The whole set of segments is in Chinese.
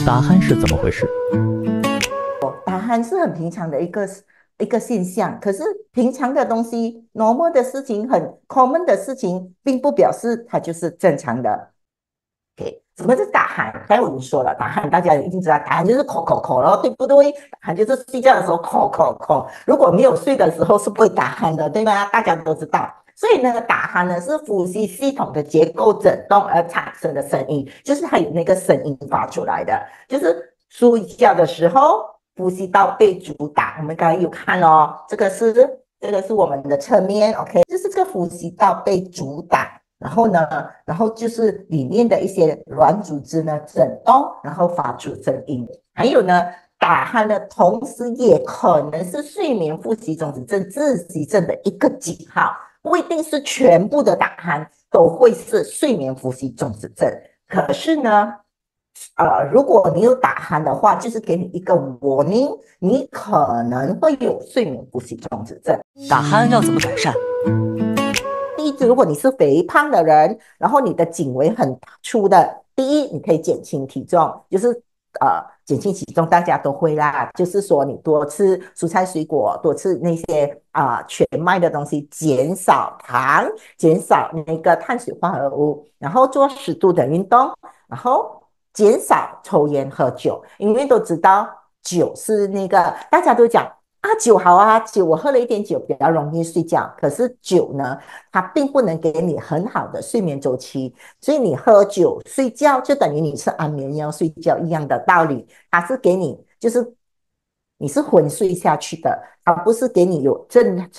打鼾是怎么回事？打鼾是很平常的一个现象，可是平常的东西，normal 的事情，很 common 的事情，并不表示它就是正常的。OK，什么是打鼾？刚才我已经说了，打鼾大家一定知道，打鼾就是口口口咯，对不对？打鼾就是睡觉的时候口口口，如果没有睡的时候是不会打鼾的，对吗？大家都知道。所以呢，打鼾呢是呼吸系统的结构震动而产生的声音，就是它有那个声音发出来的，就是睡觉的时候呼吸道被阻挡。我们刚才有看哦，这个是我们的侧面，OK，就是这个呼吸道被阻挡。然后呢，然后就是里面的一些软组织呢震动，然后发出声音。还有呢，打鼾呢，同时也可能是睡眠呼吸中止症、窒息症的一个记号，不一定是全部的打鼾都会是睡眠呼吸中止症。可是呢，如果你有打鼾的话，就是给你一个 warning，你可能会有睡眠呼吸中止症。打鼾要怎么改善？第一，如果你是肥胖的人，然后你的颈围很粗的，第一，你可以减轻体重，就是减轻体重，大家都会啦，就是说你多吃蔬菜水果，多吃那些全麦的东西，减少糖，减少那个碳水化合物，然后做适度的运动，然后减少抽烟喝酒，因为都知道酒是那个大家都讲。酒好啊，酒我喝了一点酒比较容易睡觉。可是酒呢，它并不能给你很好的睡眠周期，所以你喝酒睡觉就等于你吃安眠药睡觉一样的道理。它是给你就是你是昏睡下去的，它不是给你有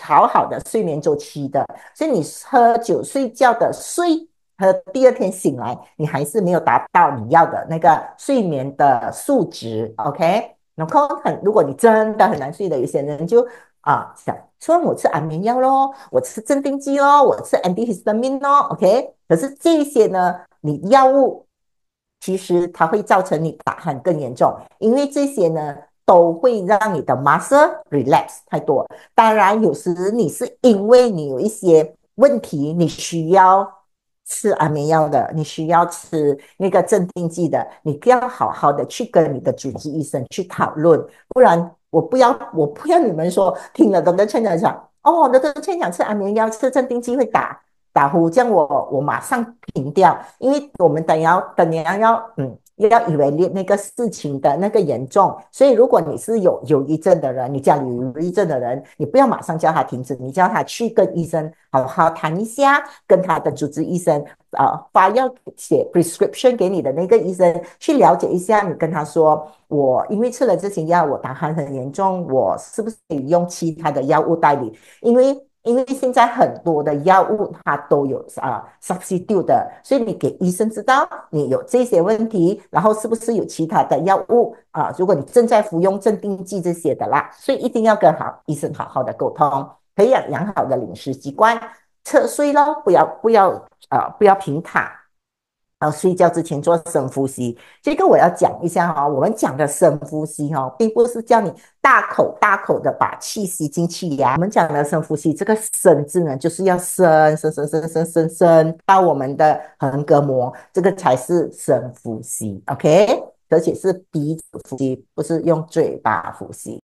好好的睡眠周期的。所以你喝酒睡觉的睡和第二天醒来，你还是没有达到你要的那个睡眠的数值，OK？然后如果你真的很难睡的，有些人就想说我吃安眠药咯，我吃镇定剂咯，我吃 antihistamine 咯，OK？可是这些呢，你药物其实它会造成你打鼾更严重，因为这些呢都会让你的 muscle relax 太多。当然，有时你是因为你有一些问题，你需要吃安眠药的，你需要吃那个镇定剂的，你要好好的去跟你的主治医生去讨论，不然我不要你们说听了都在劝讲讲，哦，都在劝讲吃安眠药、吃镇定剂会打呼，这样我马上停掉，因为我们等下要以为那个事情的那个严重，所以如果你是有忧郁症的人，你家里有忧郁症的人，你不要马上叫他停止，你叫他去跟医生好好谈一下，跟他的主治医生发药写 prescription 给你的那个医生去了解一下，你跟他说，我因为吃了这些药，我打鼾很严重，我是不是可以用其他的药物代理？因为现在很多的药物它都有substitute 的，所以你给医生知道你有这些问题，然后是不是有其他的药物如果你正在服用镇定剂这些的啦，所以一定要跟医生好好的沟通，培养良好的饮食习惯，侧睡咯，不要平躺。睡觉之前做深呼吸，这个我要讲一下我们讲的深呼吸并不是叫你大口大口的把气吸进气呀。我们讲的深呼吸，这个深字呢，就是要深到我们的横膈膜，这个才是深呼吸，OK？而且是鼻子呼吸，不是用嘴巴呼吸。